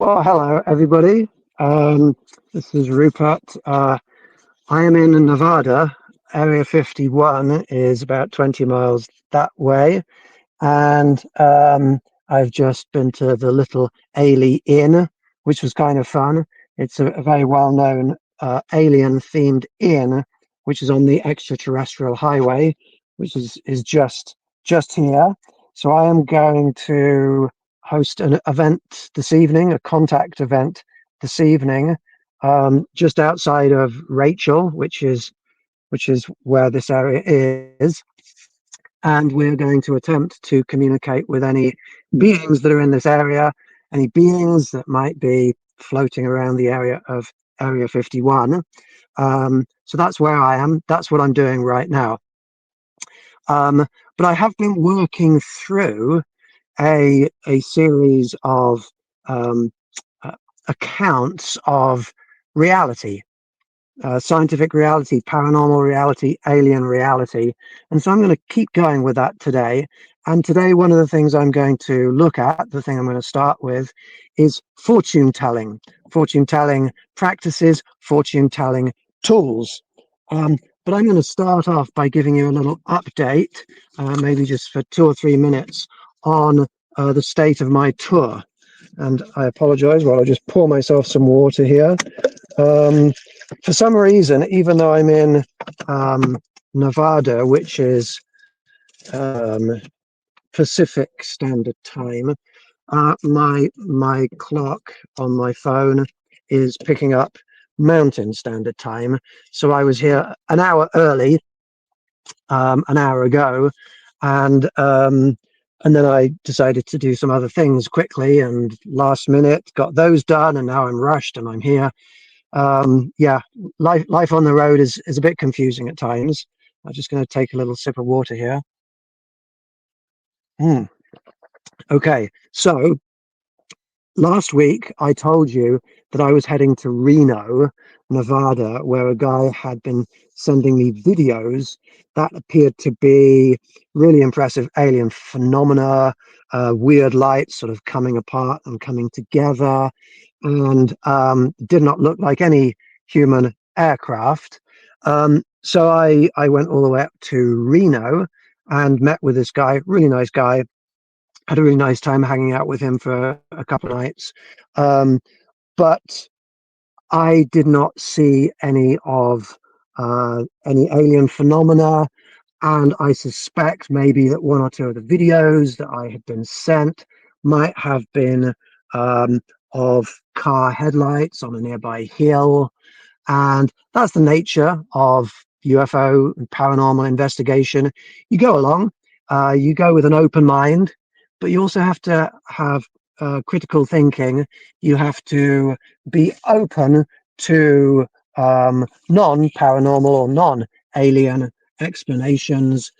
Well, hello, everybody. This is Rupert. I am in Nevada. Area 51 is about 20 miles that way. And I've just been to the little Ailey Inn, which was kind of fun. It's a very well-known alien-themed inn, which is on the extraterrestrial highway, which is just here. So I am going to host an event this evening, a contact event this evening, just outside of Rachel, which is where this area is. And we're going to attempt to communicate with any beings that are in this area, any beings that might be floating around the area of Area 51. So that's where I am. That's what I'm doing right now. But I have been working through a series of um, accounts of reality, scientific reality, paranormal reality, alien reality. And so I'm going to keep going with that today. And today, one of the things I'm going to look at, the thing I'm going to start with, is fortune telling practices, fortune telling tools. But I'm going to start off by giving you a little update, maybe just for 2 or 3 minutes, on the state of my tour. And I apologize while I just pour myself some water here. For some reason, even though I'm in Nevada, which is Pacific Standard Time, my clock on my phone is picking up Mountain Standard Time. So I was here an hour early, an hour ago, and then I decided to do some other things quickly and last minute got those done, and now I'm rushed and I'm here. Yeah, life on the road is a bit confusing at times. I'm just going to take a little sip of water here. Okay, so last week I told you that I was heading to Reno, Nevada, where a guy had been sending me videos that appeared to be really impressive alien phenomena, weird lights sort of coming apart and coming together, and did not look like any human aircraft. So I went all the way up to Reno and met with this guy, really nice guy. Had a really nice time hanging out with him for a couple of nights. But I did not see any of any alien phenomena. And I suspect maybe that one or two of the videos that I had been sent might have been of car headlights on a nearby hill. And that's the nature of UFO and paranormal investigation. You go along, you go with an open mind, but you also have to have critical thinking. You have to be open to non-paranormal or non-alien explanations,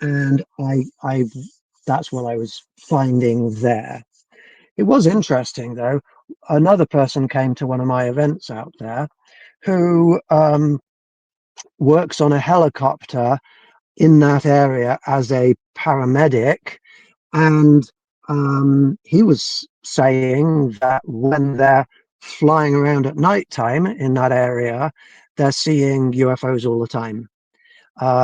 and I that's what I was finding there. It was interesting, though. Another person came to one of my events out there who works on a helicopter in that area as a paramedic, and he was saying that when they're flying around at nighttime in that area, they're seeing UFOs all the time.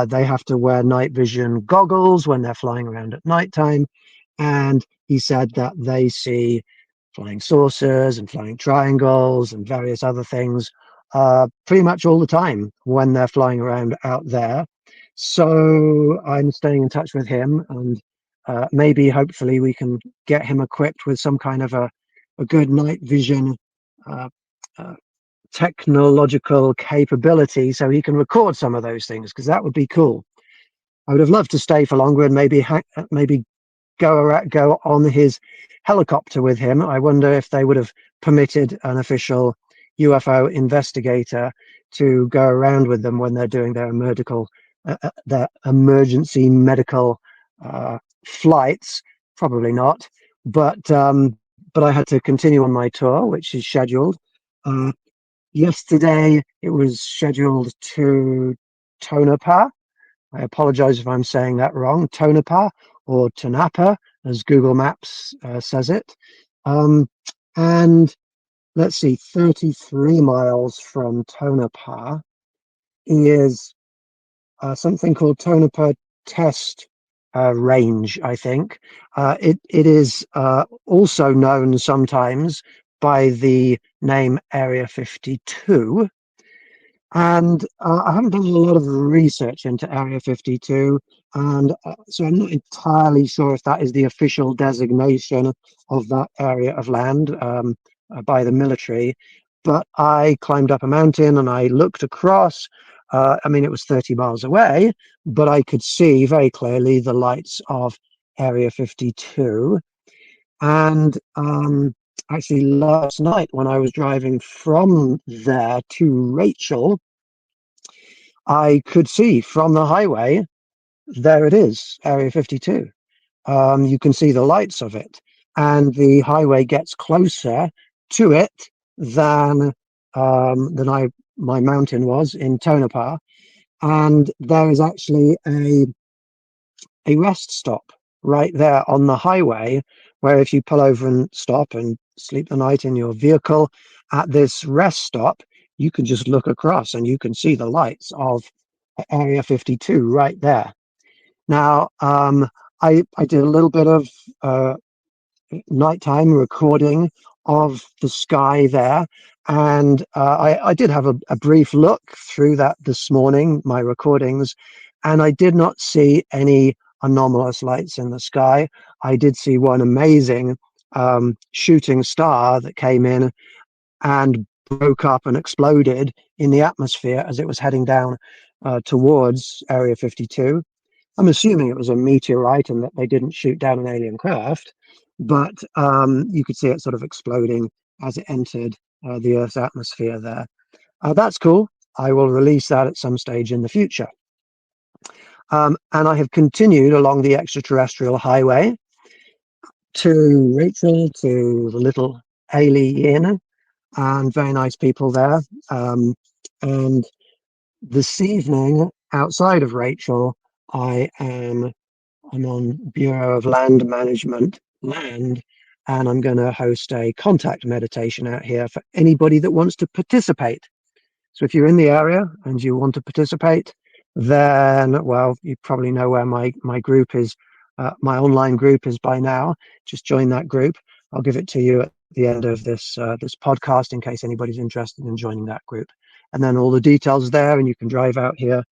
They have to wear night vision goggles when they're flying around at nighttime, and he said that they see flying saucers and flying triangles and various other things pretty much all the time when they're flying around out there. So I'm staying in touch with him, and maybe hopefully we can get him equipped with some kind of a good night vision uh, uh, technological capability so he can record some of those things, because that would be cool. I would have loved to stay for longer and maybe go on his helicopter with him. I wonder if they would have permitted an official UFO investigator to go around with them when they're doing their emergency medical flights. Probably not, but I had to continue on my tour, which is scheduled. Yesterday it was scheduled to Tonopah. I apologize if I'm saying that wrong. Tonopah or Tonapa, as Google Maps says it. And let's see, 33 miles from Tonopah is something called Tonopah Test Range, I think. It is also known sometimes by the name Area 52. And I haven't done a lot of research into Area 52, and so I'm not entirely sure if that is the official designation of that area of land by the military. But I climbed up a mountain and I looked across. I mean, it was 30 miles away, but I could see very clearly the lights of Area 52. And actually, last night when I was driving from there to Rachel, I could see from the highway, there it is, Area 52. You can see the lights of it, and the highway gets closer to it than my mountain was in Tonopah. And there is actually a rest stop right there on the highway, where if you pull over and stop and sleep the night in your vehicle at this rest stop, you can just look across and you can see the lights of Area 52 right there. Now, I did a little bit of nighttime recording of the sky there, and I did have a brief look through that this morning, my recordings, and I did not see any anomalous lights in the sky. I did see one amazing shooting star that came in and broke up and exploded in the atmosphere as it was heading down towards Area 52. I'm assuming it was a meteorite and that they didn't shoot down an alien craft, but you could see it sort of exploding as it entered the Earth's atmosphere there. That's cool. I will release that at some stage in the future. And I have continued along the extraterrestrial highway to Rachel, to the little Ailey Inn, and very nice people there. And this evening, outside of Rachel, I'm on Bureau of Land Management land, and I'm going to host a contact meditation out here for anybody that wants to participate. So if you're in the area and you want to participate, then, well, you probably know where my group is. My online group is by now. Just join that group. I'll give it to you at the end of this this podcast in case anybody's interested in joining that group. And then all the details there, and you can drive out here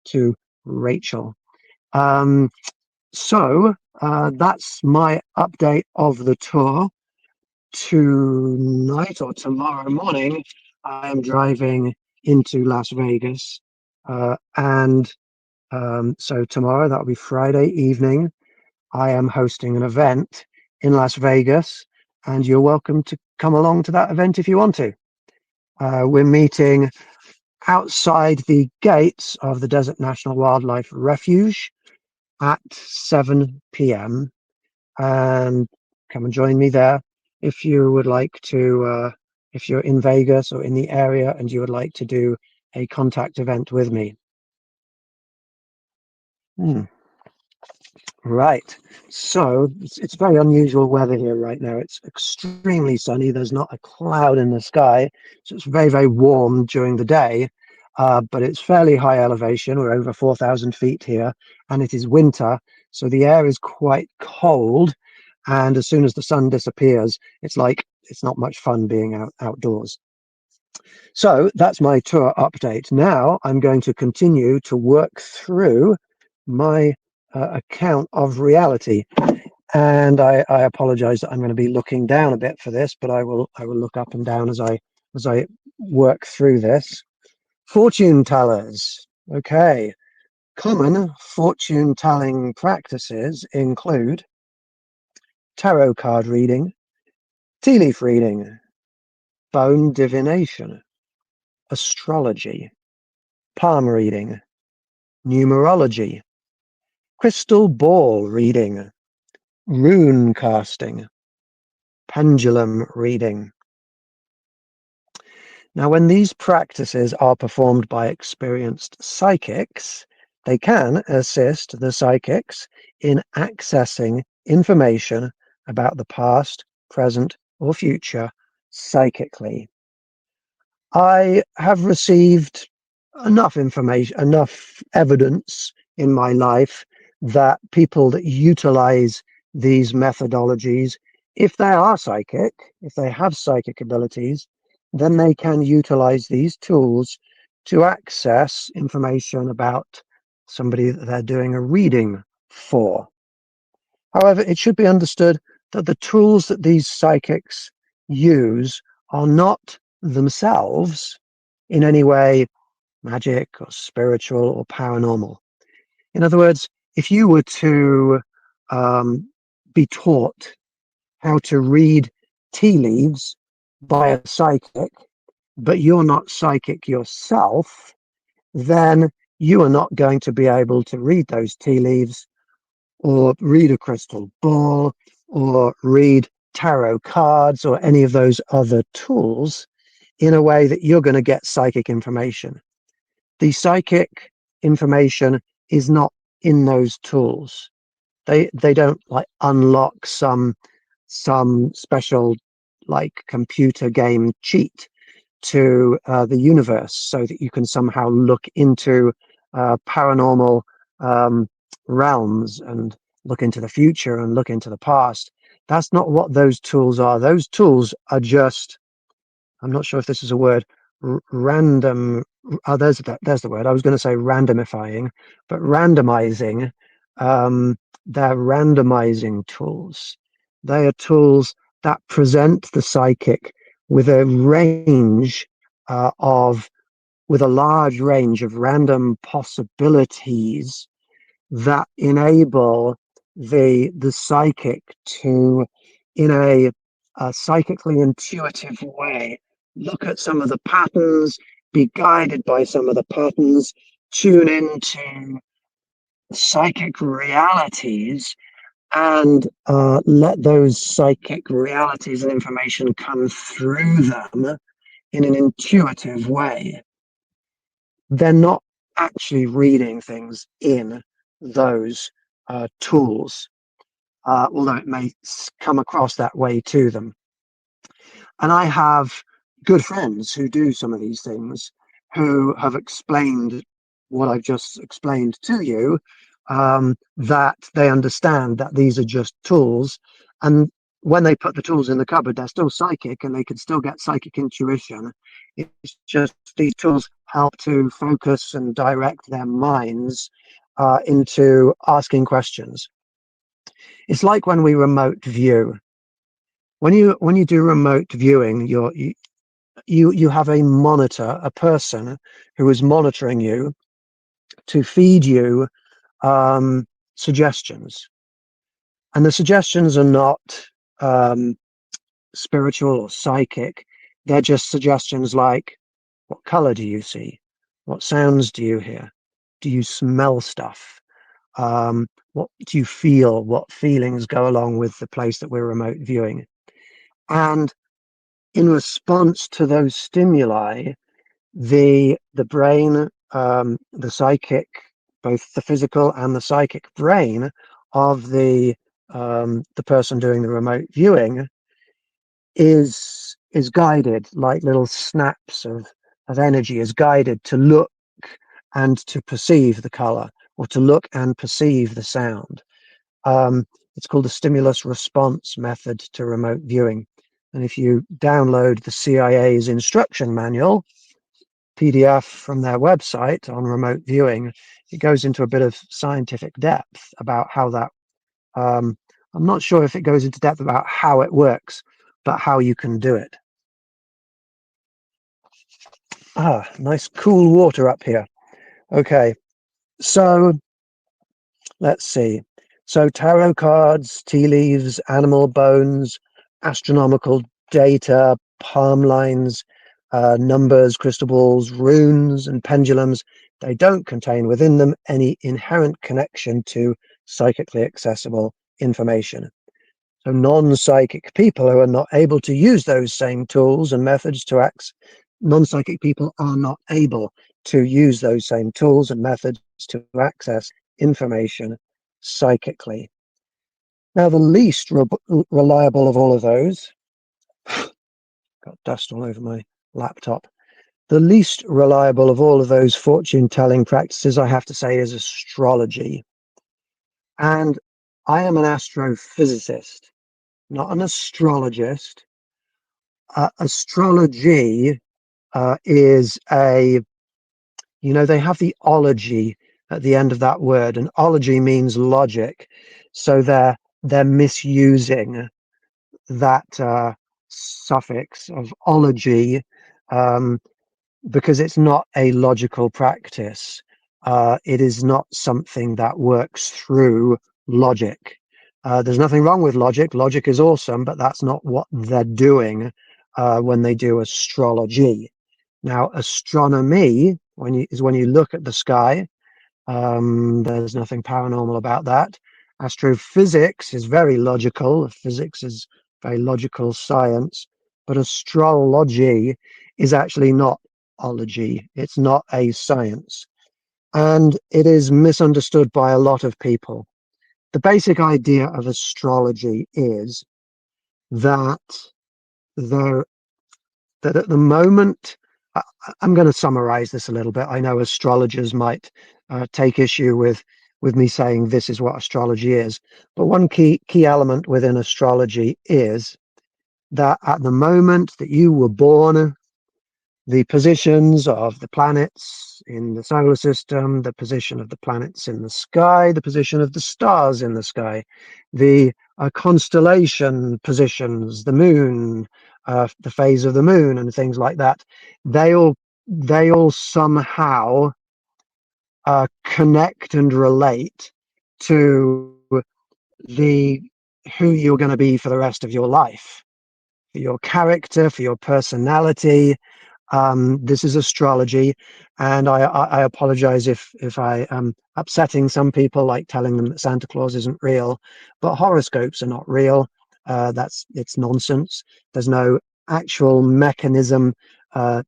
to Rachel. So that's my update of the tour. Tonight or tomorrow morning, I am driving into Las Vegas. And so tomorrow, that'll be Friday evening, I am hosting an event in Las Vegas, and you're welcome to come along to that event if you want to. We're meeting outside the gates of the Desert National Wildlife Refuge at 7 p.m. and come and join me there if you would like to, if you're in Vegas or in the area and you would like to do a contact event with me. Right. So it's very unusual weather here right now. It's extremely sunny. There's not a cloud in the sky. So it's very, very warm during the day. But it's fairly high elevation. We're over 4,000 feet here, and it is winter. So the air is quite cold. And as soon as the sun disappears, it's like it's not much fun being outdoors. So that's my tour update. Now I'm going to continue to work through my account of reality. And I apologize that I'm going to be looking down a bit for this, but I will look up and down as I work through this. Fortune tellers. Okay. Common fortune telling practices include tarot card reading, tea leaf reading, bone divination, astrology, palm reading, numerology, crystal ball reading, rune casting, pendulum reading. Now, when these practices are performed by experienced psychics, they can assist the psychics in accessing information about the past, present, or future psychically. I have received enough information, enough evidence in my life that people that utilize these methodologies, if they are psychic, if they have psychic abilities, then they can utilize these tools to access information about somebody that they're doing a reading for. However, it should be understood that the tools that these psychics use are not themselves in any way magic or spiritual or paranormal. In other words, if you were to be taught how to read tea leaves by a psychic, but you're not psychic yourself, then you are not going to be able to read those tea leaves or read a crystal ball or read tarot cards or any of those other tools in a way that you're going to get psychic information. The psychic information is not in those tools. They don't like unlock some special like computer game cheat to the universe so that you can somehow look into paranormal realms and look into the future and look into the past. That's not what those tools are. Those tools are just, I'm not sure if this is a word, random. Oh, there's the word. I was going to say randomifying, but randomizing. They're randomizing tools. They are tools that present the psychic with a range with a large range of random possibilities that enable the psychic to, in a psychically intuitive way, look at some of the patterns, be guided by some of the patterns, tune into psychic realities, and let those psychic realities and information come through them in an intuitive way. They're not actually reading things in those tools, although it may come across that way to them. And I have good friends who do some of these things who have explained what I've just explained to you, that they understand that these are just tools. And when they put the tools in the cupboard, they're still psychic and they can still get psychic intuition. It's just these tools help to focus and direct their minds into asking questions. It's like when we remote view. When you do remote viewing, you have a monitor, a person who is monitoring you to feed you suggestions, and the suggestions are not spiritual or psychic. They're just suggestions like, what color do you see? What sounds do you hear? Do you smell stuff? What do you feel? What feelings go along with the place that we're remote viewing? And in response to those stimuli, the brain, the psychic, both the physical and the psychic brain of the person doing the remote viewing is guided, like little snaps of energy, is guided to look and to perceive the color, or to look and perceive the sound. It's called the stimulus response method to remote viewing. And if you download the CIA's instruction manual, PDF from their website on remote viewing, it goes into a bit of scientific depth about how that, I'm not sure if it goes into depth about how it works, but how you can do it. Nice cool water up here. Okay, so let's see. So tarot cards, tea leaves, animal bones, astronomical data, palm lines, numbers, crystal balls, runes, and pendulums, they don't contain within them any inherent connection to psychically accessible information. So non-psychic people who are not able to use those same tools and methods to non-psychic people are not able to use those same tools and methods to access information psychically. Now, the least reliable of all of those Got dust all over my laptop. The least reliable of all of those fortune-telling practices, I have to say, is astrology. And I am an astrophysicist, not an astrologist. Astrology is they have the ology at the end of that word, and ology means logic. So they're misusing that suffix of ology, um, because it's not a logical practice. It is not something that works through logic. There's nothing wrong with logic. Logic is awesome, but that's not what they're doing when they do astrology. Now, astronomy, when you look at the sky, there's nothing paranormal about that. Astrophysics is very logical. Physics is very logical science, but astrology is actually not ology. It's not a science, and it is misunderstood by a lot of people. The basic idea of astrology is that there that at the moment, I, I'm going to summarize this a little bit. I know astrologers might take issue with me saying this is what astrology is, but one key element within astrology is that at the moment that you were born, the positions of the planets in the solar system, the position of the planets in the sky, the position of the stars in the sky, the constellation positions, the moon, the phase of the moon, and things like that. They all somehow connect and relate to the who you're going to be for the rest of your life, for your character, for your personality. This is astrology, and I apologize if I am upsetting some people, like telling them that Santa Claus isn't real, but horoscopes are not real. It's nonsense. There's no actual mechanism,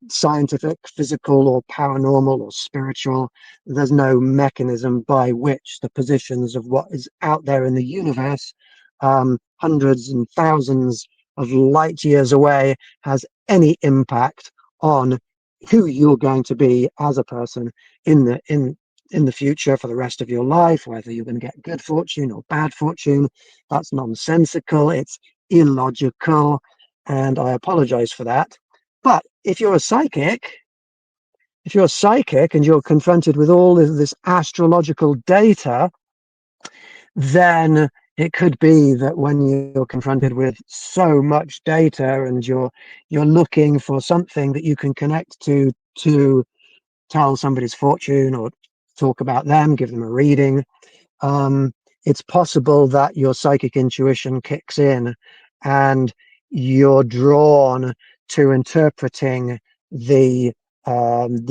scientific, physical, or paranormal, or spiritual. There's no mechanism by which the positions of what is out there in the universe, hundreds and thousands of light years away, has any impact on who you're going to be as a person in the future for the rest of your life, whether you're going to get good fortune or bad fortune. That's nonsensical. It's illogical, and I apologize for that. But if you're a psychic and you're confronted with all of this astrological data, then it could be that when you're confronted with so much data and you're looking for something that you can connect to tell somebody's fortune or talk about them, give them a reading, it's possible that your psychic intuition kicks in and you're drawn to interpreting the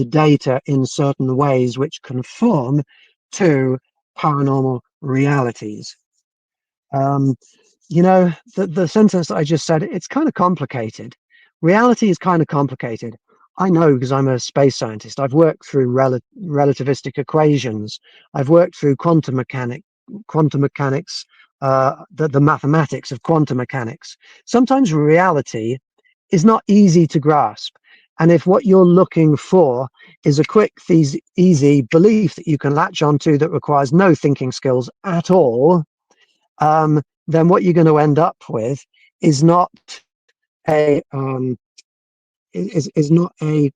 data in certain ways which conform to paranormal realities. Um, the sentence that I just said, it's kind of complicated. Reality is kind of complicated. I know because I'm a space scientist. I've worked through relativistic equations. I've worked through quantum mechanics, the mathematics of quantum mechanics. Sometimes reality is not easy to grasp. And if what you're looking for is a quick, easy belief that you can latch onto that requires no thinking skills at all, then what you're going to end up with is not a is not a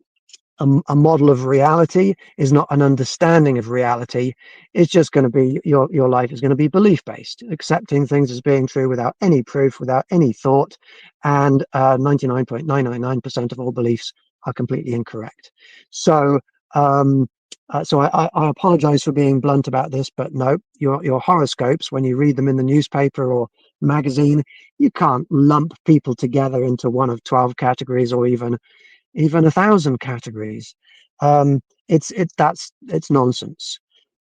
model of reality, is not an understanding of reality. It's just going to be your life is going to be belief based, accepting things as being true without any proof, without any thought, and 99.999% of all beliefs are completely incorrect. So I apologize for being blunt about this, but no, your horoscopes, when you read them in the newspaper or magazine, you can't lump people together into one of 12 categories or even 1,000 categories. It's nonsense.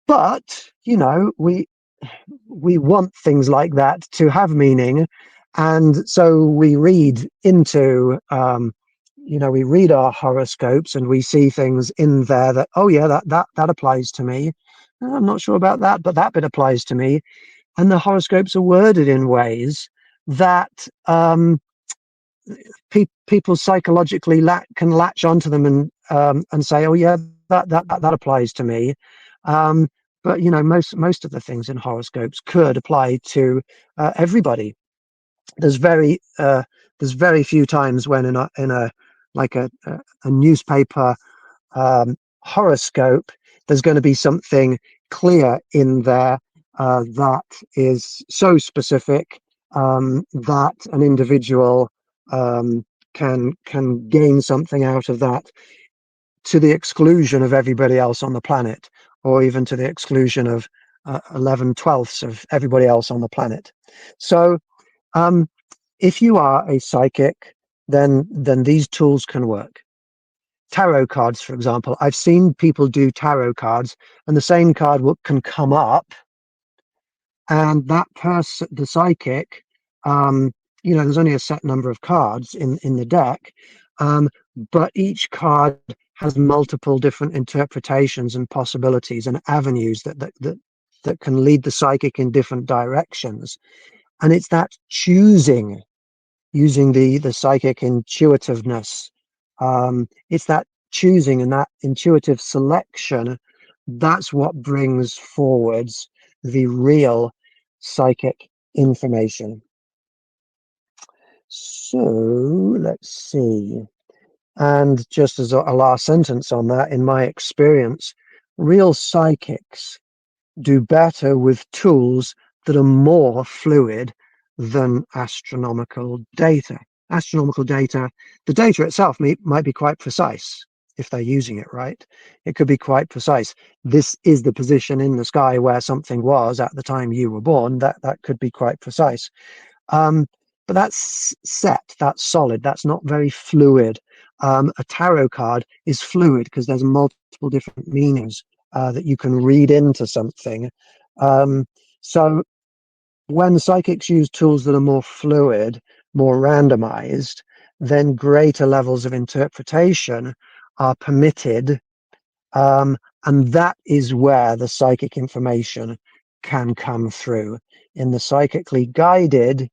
But we want things like that to have meaning, and so we read into we read our horoscopes and we see things in there that, oh yeah, that applies to me. I'm not sure about that, but that bit applies to me. And the horoscopes are worded in ways that people psychologically can latch onto them and say, oh yeah, that applies to me. Um, but most of the things in horoscopes could apply to everybody. There's very few times when in a like a newspaper horoscope, there's going to be something clear in there that is so specific that an individual can gain something out of that to the exclusion of everybody else on the planet, or even to the exclusion of 11/12 of everybody else on the planet. So um, if you are a psychic, then these tools can work. Tarot cards, for example, I've seen people do tarot cards, and the same card can come up, and that person, the psychic, um, there's only a set number of cards in the deck, um, but each card has multiple different interpretations and possibilities and avenues that can lead the psychic in different directions. And it's that choosing, using the psychic intuitiveness, it's that choosing and that intuitive selection, that's what brings forwards the real psychic information. So let's see. And just as a last sentence on that, in my experience, real psychics do better with tools that are more fluid than astronomical data. Astronomical data, the data itself might be quite precise if they're using it right. It could be quite precise. This is the position in the sky where something was at the time you were born. That could be quite precise. But that's set, that's solid, that's not very fluid. A tarot card is fluid because there's multiple different meanings that you can read into something. So when psychics use tools that are more fluid, more randomized, then greater levels of interpretation are permitted. And that is where the psychic information can come through, in the psychically guided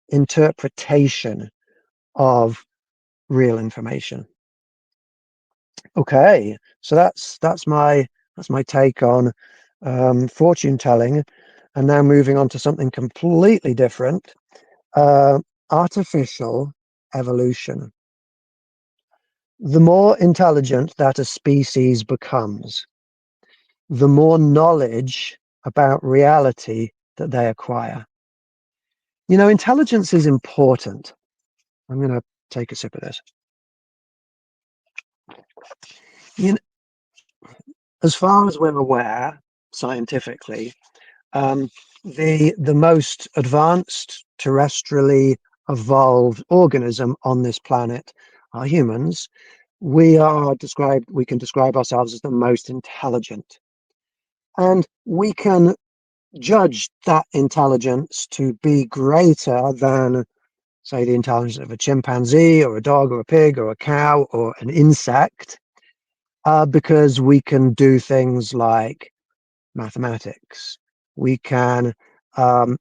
interpretation of real information. Okay, so that's my take on fortune telling, and now moving on to something completely different: artificial evolution. The more intelligent that a species becomes, the more knowledge about reality that they acquire. Intelligence is important. I'm going to take a sip of this. As far as we're aware, scientifically, the most advanced terrestrially evolved organism on this planet are humans. We can describe ourselves as the most intelligent, and we can judge that intelligence to be greater than, say, the intelligence of a chimpanzee or a dog or a pig or a cow or an insect, because we can do things like mathematics. We can, some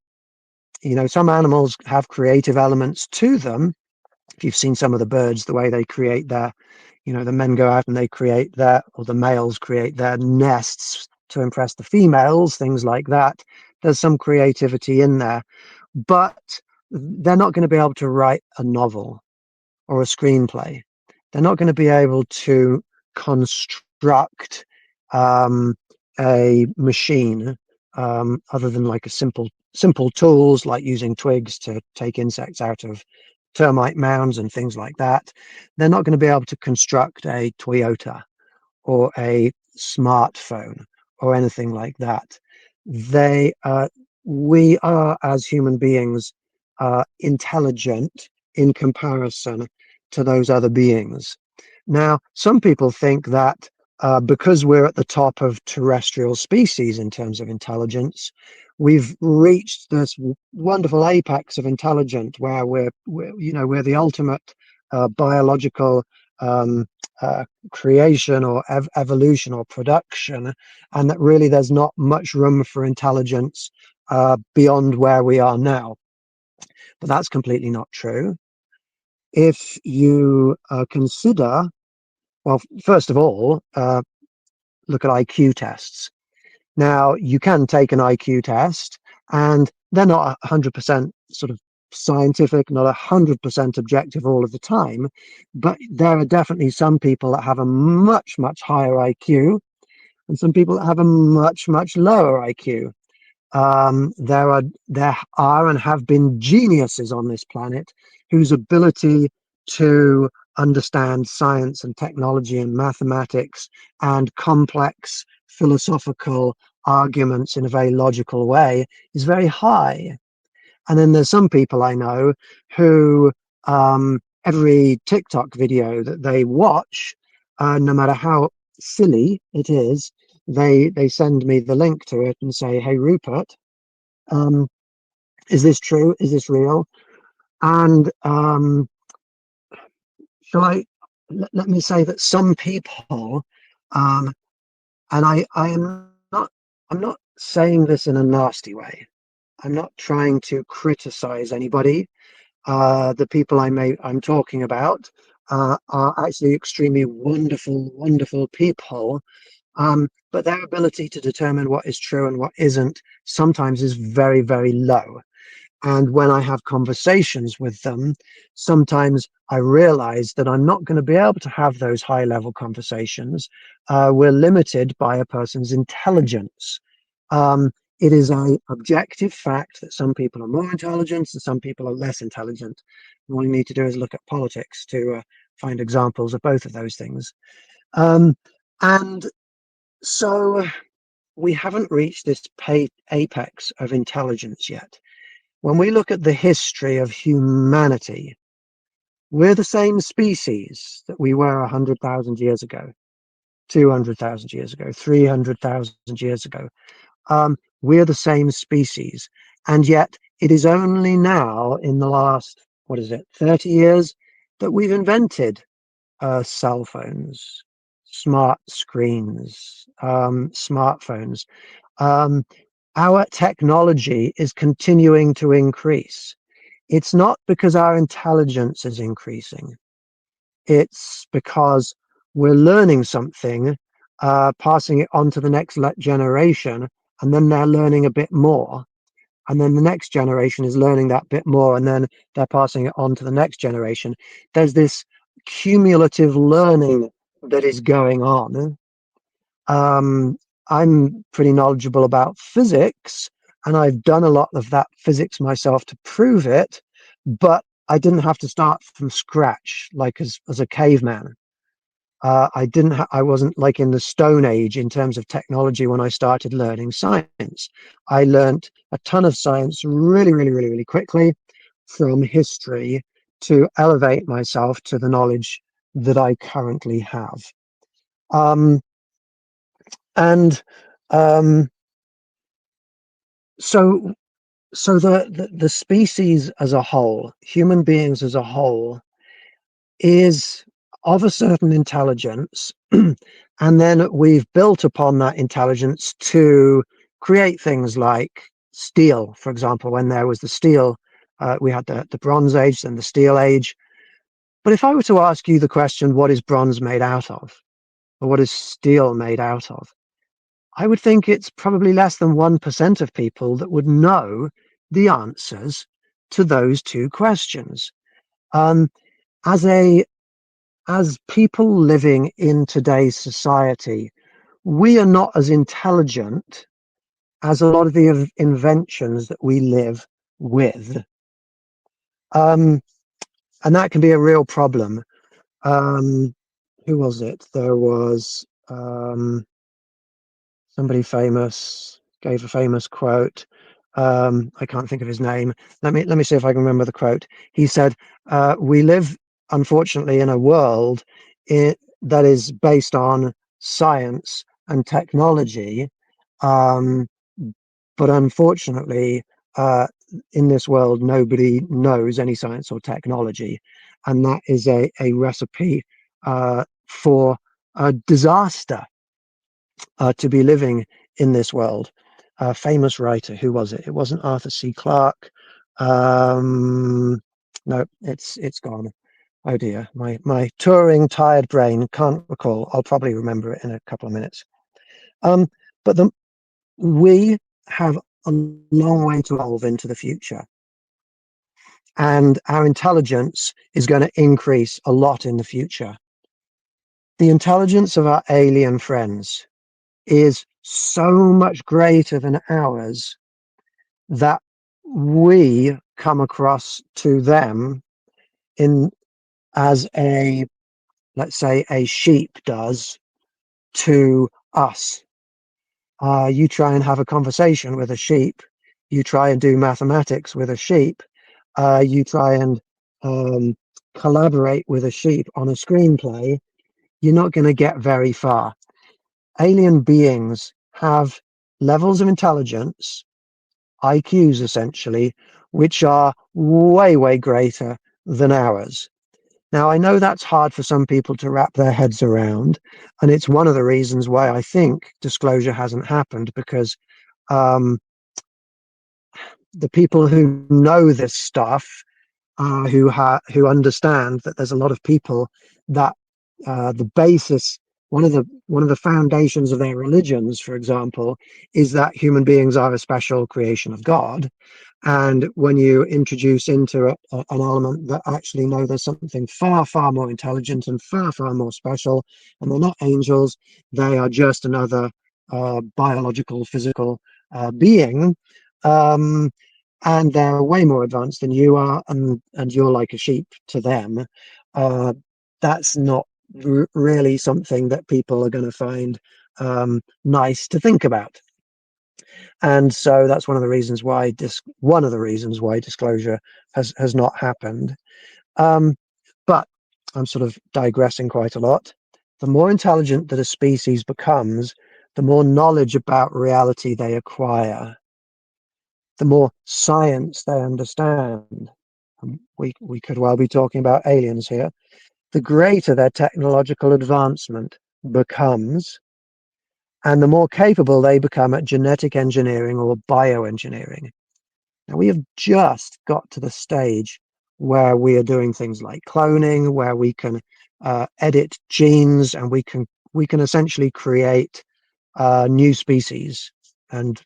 animals have creative elements to them. If you've seen some of the birds, the way they create the men go out and they or the males create their nests to impress the females, things like that. There's some creativity in there, but they're not going to be able to write a novel or a screenplay. They're not going to be able to construct a machine, other than like a simple tools like using twigs to take insects out of termite mounds and things like that. They're not going to be able to construct a Toyota or a smartphone or anything like that. We are, as human beings, intelligent in comparison to those other beings. Now, some people think that because we're at the top of terrestrial species in terms of intelligence, we've reached this wonderful apex of intelligence where we're the ultimate biological creation or evolution or production, and that really there's not much room for intelligence beyond where we are now. But that's completely not true. if you consider, well, first of all, look at IQ tests. Now, you can take an IQ test, and they're not 100% sort of scientific, not 100% objective all of the time, but there are definitely some people that have a much, much higher IQ and some people that have a much, much lower IQ. There are and have been geniuses on this planet whose ability to understand science and technology and mathematics and complex philosophical arguments in a very logical way is very high. And then there's some people I know who every TikTok video that they watch, no matter how silly it is, they send me the link to it and say, "Hey, Rupert, um, is this true? Is this real?" And shall I let me say that some people, um, and I am not, I'm not saying this in a nasty way. I'm not trying to criticize anybody. The people I'm talking about are actually extremely wonderful, wonderful people. But their ability to determine what is true and what isn't sometimes is very, very low. And when I have conversations with them, sometimes I realize that I'm not going to be able to have those high level conversations. We're limited by a person's intelligence. Um, it is an objective fact that some people are more intelligent and some people are less intelligent. All you need to do is look at politics to find examples of both of those things. Um, and so we haven't reached this apex of intelligence yet. When we look at the history of humanity, we're the same species that we were 100,000 years ago, 200,000 years ago, 300,000 years ago. We're the same species. And yet it is only now in the last, 30 years that we've invented cell phones, smart screens, smartphones. Um, our technology is continuing to increase. It's not because our intelligence is increasing. It's because we're learning something, passing it on to the next generation, and then they're learning a bit more. And then the next generation is learning that bit more, and then they're passing it on to the next generation. There's this cumulative learning that is going on. Um, I'm pretty knowledgeable about physics, and I've done a lot of that physics myself to prove it, but I didn't have to start from scratch like as a caveman. I wasn't like in the Stone Age in terms of technology when I started learning science. I learned a ton of science really, really, really, really quickly from history to elevate myself to the knowledge that I currently have. Um, and um, so the species as a whole, human beings as a whole, is of a certain intelligence, and then we've built upon that intelligence to create things like steel, for example. When there was the steel, we had the Bronze Age and the Steel Age. But if I were to ask you the question, what is bronze made out of, or what is steel made out of, I would think it's probably less than 1% of people that would know the answers to those two questions. Um, as a as people living in today's society, we are not as intelligent as a lot of the inventions that we live with. Um, and that can be a real problem. Who was it? There was somebody famous gave a famous quote. I can't think of his name. Let me see if I can remember the quote. He said, "We live, unfortunately, in a world that is based on science and technology, um, but unfortunately, in this world, nobody knows any science or technology, and that is a recipe for a disaster." To be living in this world. A famous writer, who was it? It wasn't Arthur C. Clarke. No, it's gone. Oh dear, my touring tired brain can't recall. I'll probably remember it in a couple of minutes. But we have a long way to evolve into the future, and our intelligence is going to increase a lot in the future. The intelligence of our alien friends is so much greater than ours that we come across to them in as a, let's say, a sheep does to us. You try and have a conversation with a sheep, you try and do mathematics with a sheep, you try and um, collaborate with a sheep on a screenplay, you're not going to get very far. Alien beings have levels of intelligence, IQs essentially, which are way, way greater than ours. Now, I know that's hard for some people to wrap their heads around, and it's one of the reasons why I think disclosure hasn't happened, because um, the people who know this stuff, who understand that there's a lot of people that the basis, one of the foundations of their religions, for example, is that human beings are a special creation of God. And when you introduce into it an element that actually, no, there's something far, far more intelligent and far, far more special, and they're not angels, they are just another biological, physical being. Um, and they're way more advanced than you are, and you're like a sheep to them. Uh, that's not really something that people are going to find nice to think about. And so that's one of the reasons why disclosure has not happened. Um, but I'm sort of digressing quite a lot. The more intelligent that a species becomes, the more knowledge about reality they acquire, the more science they understand. We could well be talking about aliens here. The greater their technological advancement becomes, and the more capable they become at genetic engineering or bioengineering. Now, we have just got to the stage where we are doing things like cloning, where we can edit genes, and we can essentially create new species. And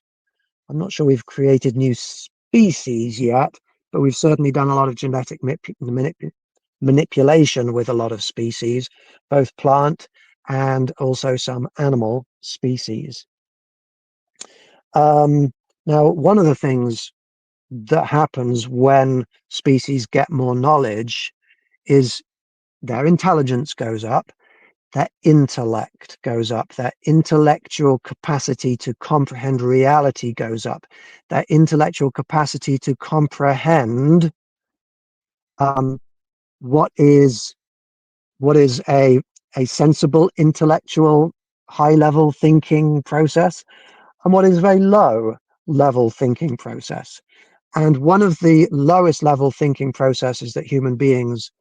I'm not sure we've created new species yet, but we've certainly done a lot of genetic manipulation with a lot of species, both plant and also some animal species. Now, one of the things that happens when species get more knowledge is their intelligence goes up, their intellect goes up, their intellectual capacity to comprehend reality goes up, their intellectual capacity to comprehend um, what is a sensible intellectual high level thinking process, and what is a very low level thinking process. And one of the lowest level thinking processes that human beings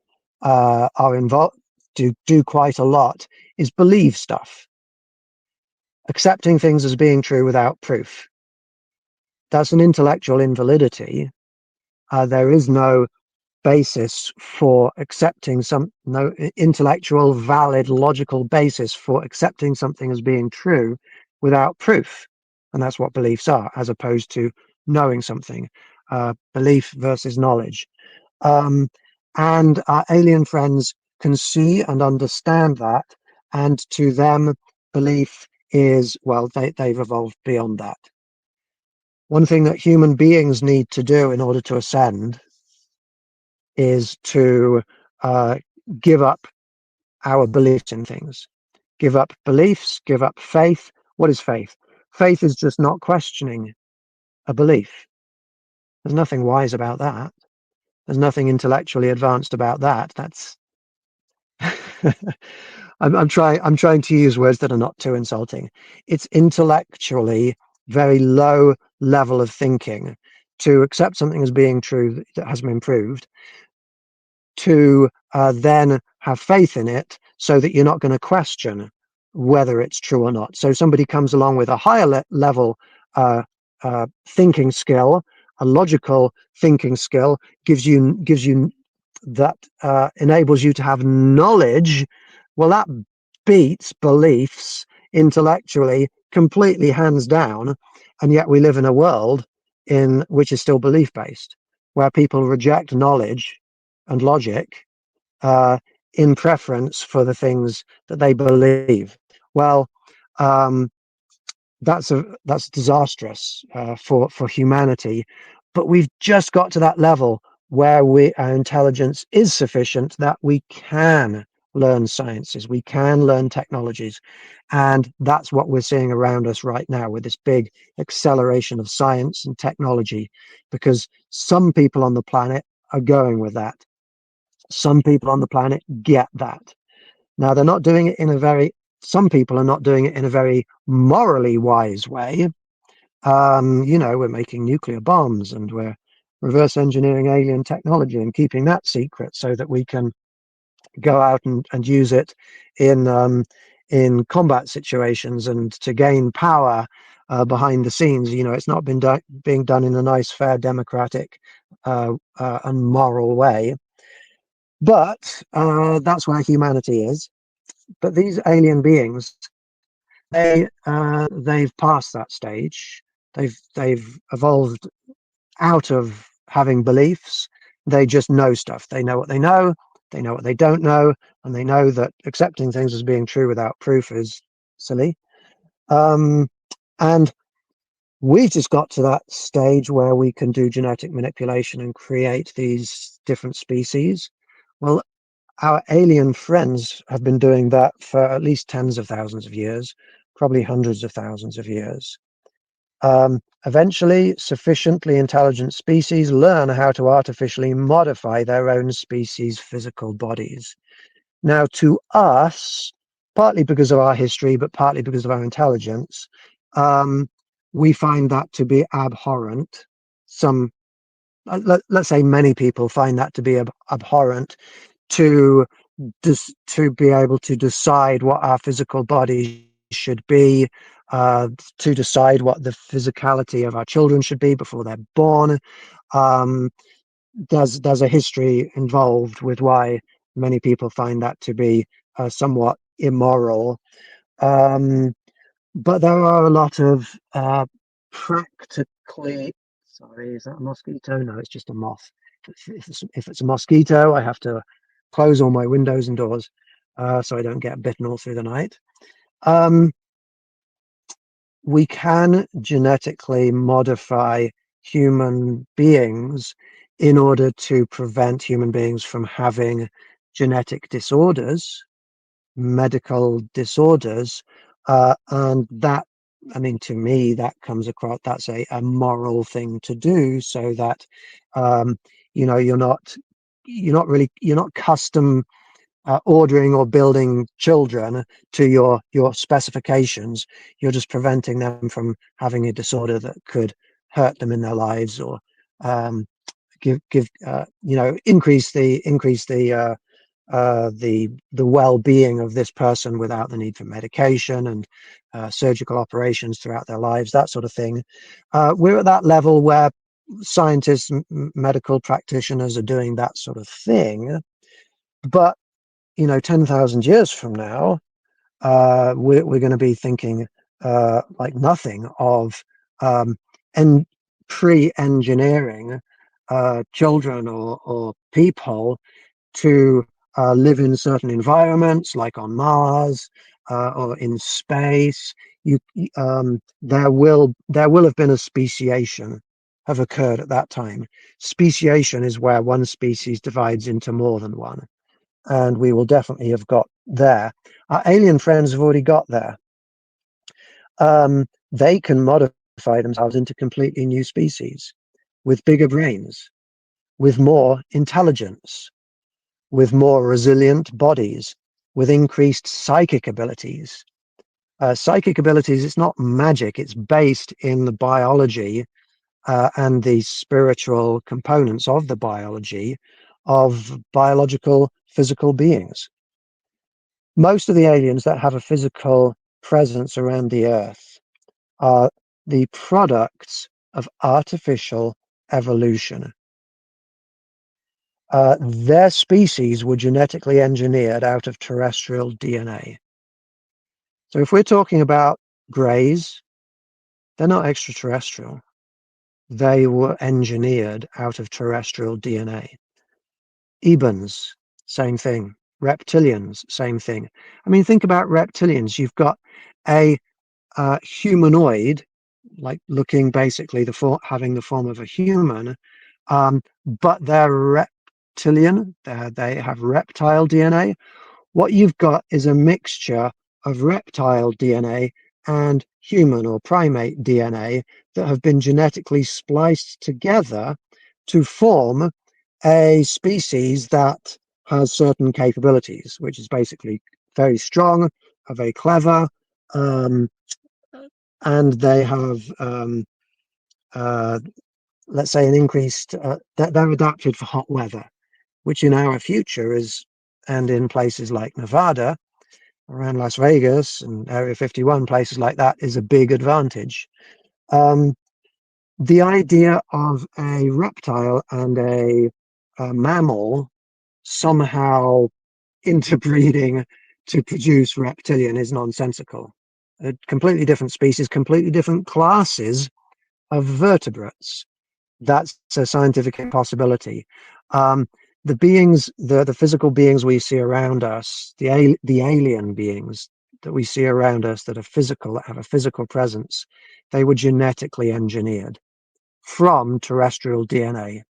are involved do quite a lot is believe stuff, accepting things as being true without proof. That's an intellectual invalidity. There is no basis for accepting no intellectual, valid, logical basis for accepting something as being true without proof. And that's what beliefs are, as opposed to knowing something. Belief versus knowledge. And our alien friends can see and understand that, and to them, belief is, well, they've evolved beyond that. One thing that human beings need to do in order to ascend is to uh, give up our beliefs in things. Give up beliefs, give up faith. What is faith? Faith is just not questioning a belief. There's nothing wise about that. There's nothing intellectually advanced about that. That's I'm trying to use words that are not too insulting. It's intellectually very low level of thinking to accept something as being true that has been proved, to then have faith in it so that you're not going to question whether it's true or not. So somebody comes along with a higher level thinking skill, a logical thinking skill, gives you that enables you to have knowledge, well, that beats beliefs intellectually completely, hands down. And yet we live in a world in which is still belief based, where people reject knowledge and logic uh, in preference for the things that they believe. Well, um, that's disastrous for humanity. But we've just got to that level where our intelligence is sufficient that we can learn sciences, we can learn technologies, and that's what we're seeing around us right now with this big acceleration of science and technology, because some people on the planet are going with that. Some people on the planet get that. Now, they're not doing it in a very, some people are not doing it in a very morally wise way. We're making nuclear bombs and we're reverse engineering alien technology and keeping that secret so that we can go out and use it in combat situations and to gain power behind the scenes. It's not been being done in a nice, fair, democratic and moral way. But that's where humanity is. But these alien beings, they've passed that stage. They've evolved out of having beliefs. They just know stuff. They know what they know. They know what they don't know, and they know that accepting things as being true without proof is silly. And we've just got to that stage where we can do genetic manipulation and create these different species. Well, our alien friends have been doing that for at least tens of thousands of years, probably hundreds of thousands of years. Eventually, sufficiently intelligent species learn how to artificially modify their own species' physical bodies. Now, to us, partly because of our history, but partly because of our intelligence, we find that to be abhorrent. Let's say many people find that to be abhorrent, to be able to decide what our physical bodies should be, to decide what the physicality of our children should be before they're born. There's a history involved with why many people find that to be somewhat immoral. But there are a lot of practically. Sorry, is that a mosquito? No, it's just a moth. If it's a mosquito, I have to close all my windows and doors so I don't get bitten all through the night. We can genetically modify human beings in order to prevent human beings from having genetic disorders, medical disorders, and that, I mean, to me, that comes across, that's a moral thing to do, so that you're not custom ordering or building children to your specifications. You're just preventing them from having a disorder that could hurt them in their lives, or give increase the well-being of this person without the need for medication and surgical operations throughout their lives, that sort of thing. We're at that level where scientists, medical practitioners are doing that sort of thing. But 10,000 years from now, we're going to be thinking like nothing of and pre-engineering children or people to live in certain environments, like on Mars or in space. There will have been a speciation have occurred at that time. Speciation is where one species divides into more than one, and we will definitely have got there. Our alien friends have already got there. They can modify themselves into completely new species with bigger brains, with more intelligence, with more resilient bodies, with increased psychic abilities. Psychic abilities, it's not magic, it's based in the biology and the spiritual components of the biology of biological physical beings. Most of the aliens that have a physical presence around the Earth are the products of artificial evolution. their species were genetically engineered out of terrestrial DNA. So if we're talking about greys, they're not extraterrestrial. They were engineered out of terrestrial DNA. Ebens, same thing. Reptilians, same thing. I mean, think about reptilians. You've got a humanoid, like looking basically having the form of a human, but they're reptilian. They have reptile DNA. What you've got is a mixture of reptile DNA and human or primate DNA that have been genetically spliced together to form a species that has certain capabilities, which is basically very strong, are very clever, um, and they have, uh, let's say, an increased, they're adapted for hot weather, which in our future is, and in places like Nevada, around Las Vegas and Area 51, places like that, is a big advantage. The idea of a reptile and a mammal somehow interbreeding to produce reptilian is nonsensical. Completely different species, completely different classes of vertebrates. That's a scientific impossibility. The beings, the physical beings we see around us, the alien beings that we see around us that are physical, that have a physical presence, they were genetically engineered from terrestrial DNA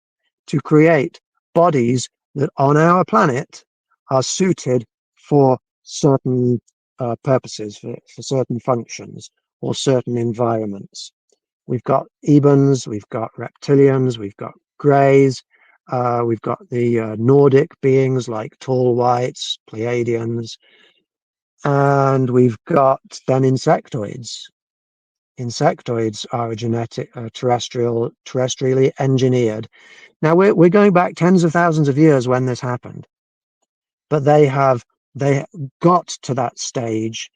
to create bodies that on our planet are suited for certain purposes, for certain functions or certain environments. We've got Ebens, we've got reptilians, we've got greys, we've got the Nordic beings like tall whites, Pleiadians, and we've got then insectoids. Insectoids are a genetic, terrestrially engineered. Now we're going back tens of thousands of years when this happened, but they got to that stage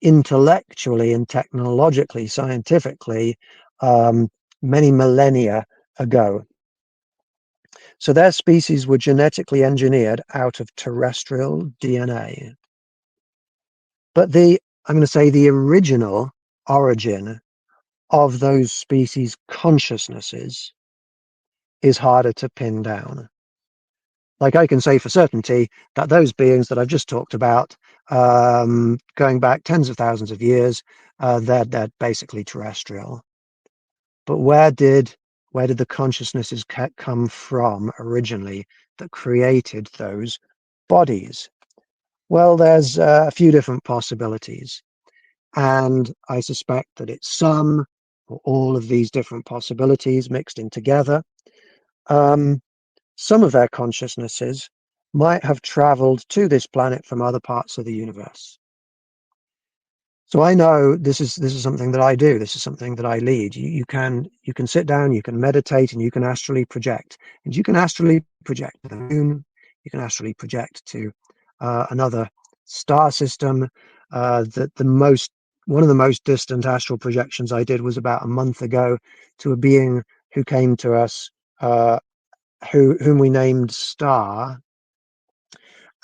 intellectually and technologically, scientifically, many millennia ago. So their species were genetically engineered out of terrestrial DNA. But I'm going to say the original origin of those species' consciousnesses is harder to pin down. Like I can say for certainty that those beings that I've just talked about, going back tens of thousands of years, they're basically terrestrial. But where did the consciousnesses come from originally that created those bodies? Well, there's a few different possibilities, and I suspect that it's some or all of these different possibilities mixed in together. Some of their consciousnesses might have traveled to this planet from other parts of the universe. So I know this is something that I do. This is something that I lead. You can sit down, you can meditate, and you can astrally project. And you can astrally project to the moon. You can astrally project to another star system. One of the most distant astral projections I did was about a month ago to a being who came to us, whom we named Star.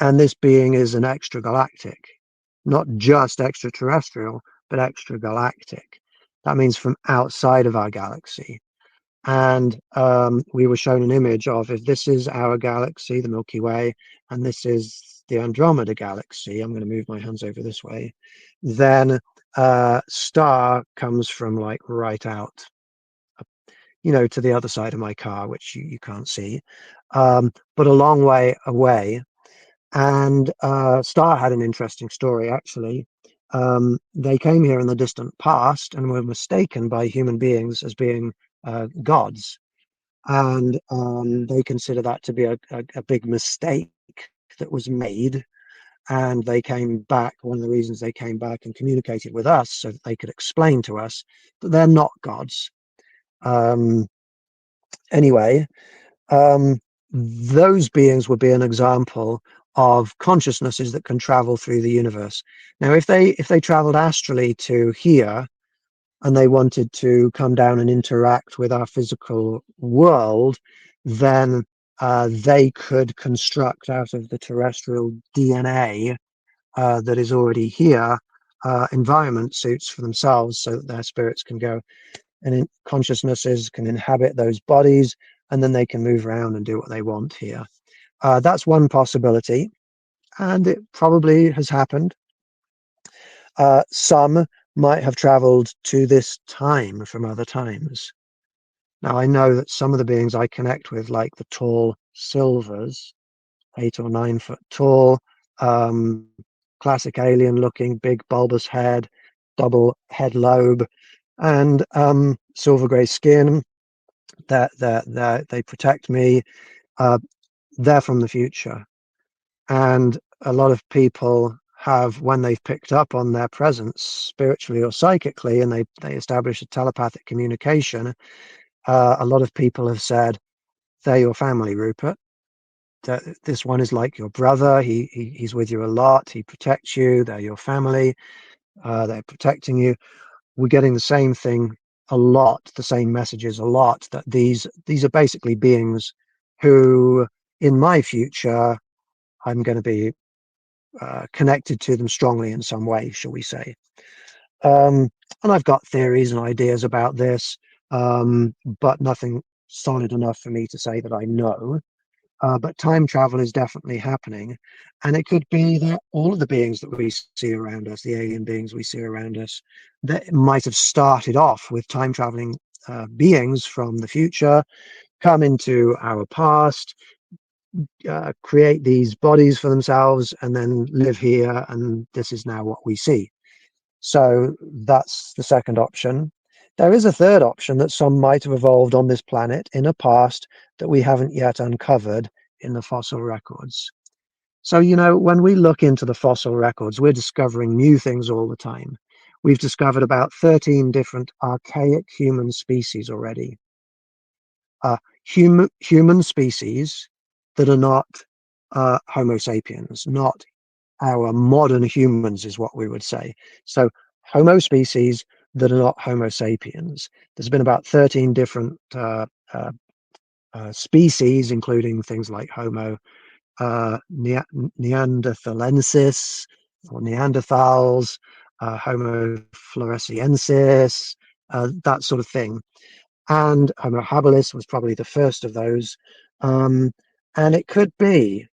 And this being is an extragalactic, not just extraterrestrial, but extragalactic. That means from outside of our galaxy. And we were shown an image of, if this is our galaxy, the Milky Way, and this is the Andromeda galaxy, I'm going to move my hands over this way, then Star comes from like right out, to the other side of my car, which you can't see, but a long way away. And Star had an interesting story, actually. They came here in the distant past and were mistaken by human beings as being gods. And they consider that to be a big mistake that was made. And they came back. One of the reasons they came back and communicated with us so that they could explain to us that they're not gods. Anyway, those beings would be an example of consciousnesses that can travel through the universe. Now, if they traveled astrally to here and they wanted to come down and interact with our physical world, then they could construct out of the terrestrial DNA that is already here environment suits for themselves, so that their spirits can go and consciousnesses can inhabit those bodies, and then they can move around and do what they want here. That's one possibility, and it probably has happened. Some might have traveled to this time from other times. Now, I know that some of the beings I connect with, like the tall silvers, 8 or 9 foot tall, classic alien looking, big bulbous head, double head lobe, and silver grey skin, that they protect me. They're from the future. And a lot of people have, when they've picked up on their presence spiritually or psychically, and they establish a telepathic communication, a lot of people have said, they're your family, Rupert. This one is like your brother. He's with you a lot. He protects you. They're your family. They're protecting you. We're getting the same thing a lot, the same messages a lot, that these are basically beings who, in my future, I'm going to be connected to them strongly in some way, shall we say. And I've got theories and ideas about this, but nothing solid enough for me to say that I know. But time travel is definitely happening. And it could be that all of the beings that we see around us, the alien beings we see around us, that might have started off with time traveling beings from the future, come into our past, create these bodies for themselves, and then live here. And this is now what we see. So that's the second option. There is a third option, that some might have evolved on this planet in a past that we haven't yet uncovered in the fossil records. So, when we look into the fossil records, we're discovering new things all the time. We've discovered about 13 different archaic human species already. Human species that are not Homo sapiens, not our modern humans, is what we would say. So Homo species that are not Homo sapiens. There's been about 13 different species, including things like Homo neanderthalensis or Neanderthals, Homo floresiensis, that sort of thing. And Homo habilis was probably the first of those. And it could be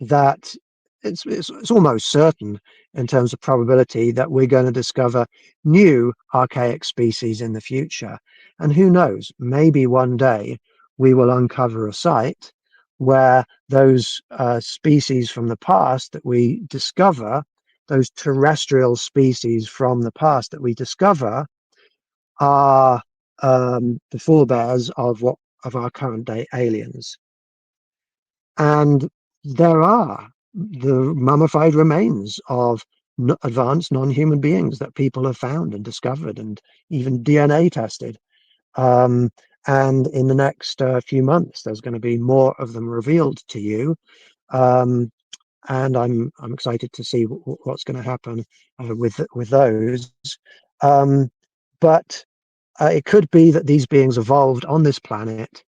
that it's almost certain in terms of probability that we're going to discover new archaic species in the future. And who knows, maybe one day we will uncover a site where those species from the past that we discover, those terrestrial species from the past that we discover, are the forebears of our current day aliens. And there are the mummified remains of advanced non-human beings that people have found and discovered and even DNA tested. And in the next few months, there's going to be more of them revealed to you. And I'm excited to see what's going to happen with those. But it could be that these beings evolved on this planet,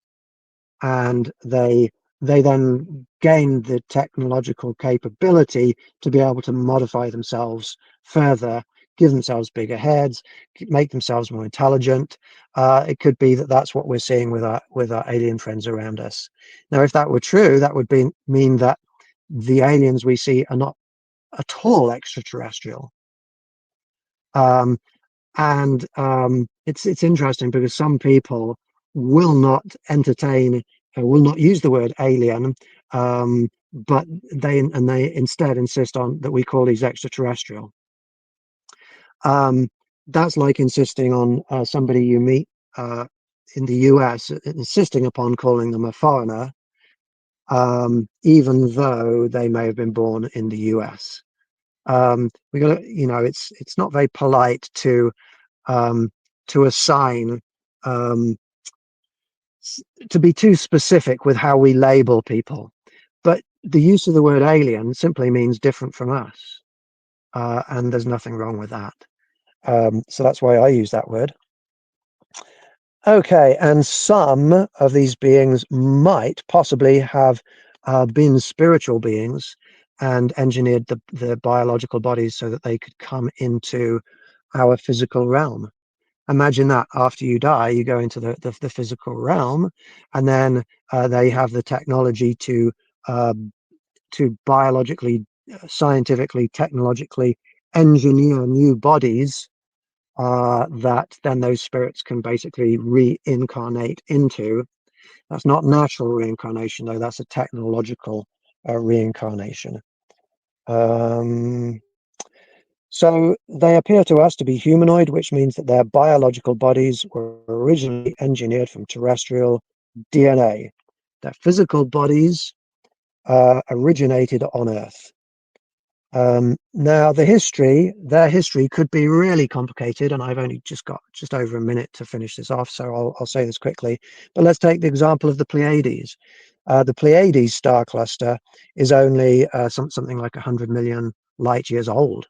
and they then gain the technological capability to be able to modify themselves further, give themselves bigger heads, make themselves more intelligent. It could be that that's what we're seeing with our alien friends around us. Now, if that were true, that would mean that the aliens we see are not at all extraterrestrial. And it's interesting because some people will not entertain, will not use the word alien, but they instead insist on that we call these extraterrestrial. That's like insisting on somebody you meet in the US, insisting upon calling them a foreigner, even though they may have been born in the US. We got to, it's not very polite to assign, to be too specific with how we label people. But the use of the word alien simply means different from us. And there's nothing wrong with that. So that's why I use that word. Okay, and some of these beings might possibly have been spiritual beings and engineered the biological bodies so that they could come into our physical realm. Imagine that after you die, you go into the physical realm, and then they have the technology uh, to biologically, scientifically, technologically engineer new bodies that then those spirits can basically reincarnate into. That's not natural reincarnation, though. That's a technological reincarnation. Um, so they appear to us to be humanoid, which means that their biological bodies were originally engineered from terrestrial DNA. Their physical bodies originated on Earth. Now, their history could be really complicated, and I've only just got just over a minute to finish this off, so I'll say this quickly. But let's take the example of the Pleiades. The Pleiades star cluster is only something like 100 million light years old,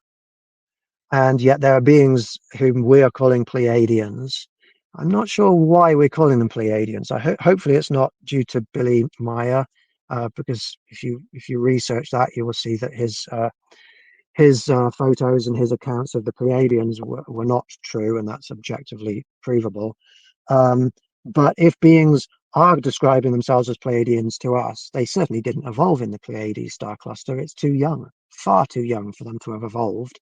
and yet there are beings whom we are calling Pleiadians. I'm not sure why we're calling them Pleiadians. Hopefully it's not due to Billy Meier, because if you research that, you will see that his photos and his accounts of the Pleiadians were not true, and that's objectively provable. Um, but if beings are describing themselves as Pleiadians to us, they certainly didn't evolve in the Pleiades star cluster. It's too young, far too young for them to have evolved.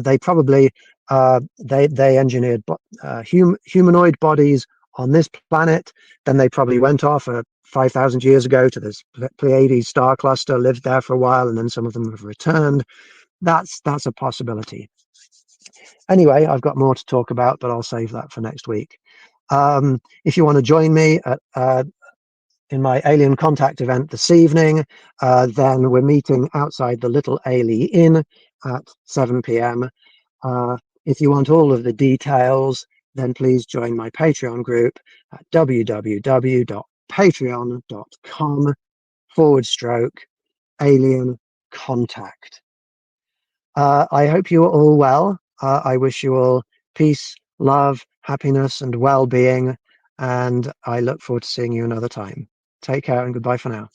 They probably they engineered humanoid bodies on this planet. Then they probably went off 5,000 years ago to this Pleiades star cluster, lived there for a while, and then some of them have returned. That's a possibility. Anyway, I've got more to talk about, but I'll save that for next week. If you want to join me in my Alien Contact event this evening, then we're meeting outside the Little Ailey Inn at 7 p.m. If you want all of the details, then please join my Patreon group at www.patreon.com/alien contact. I hope you are all well. I wish you all peace, love, happiness, and well-being, and I look forward to seeing you another time. Take care and goodbye for now.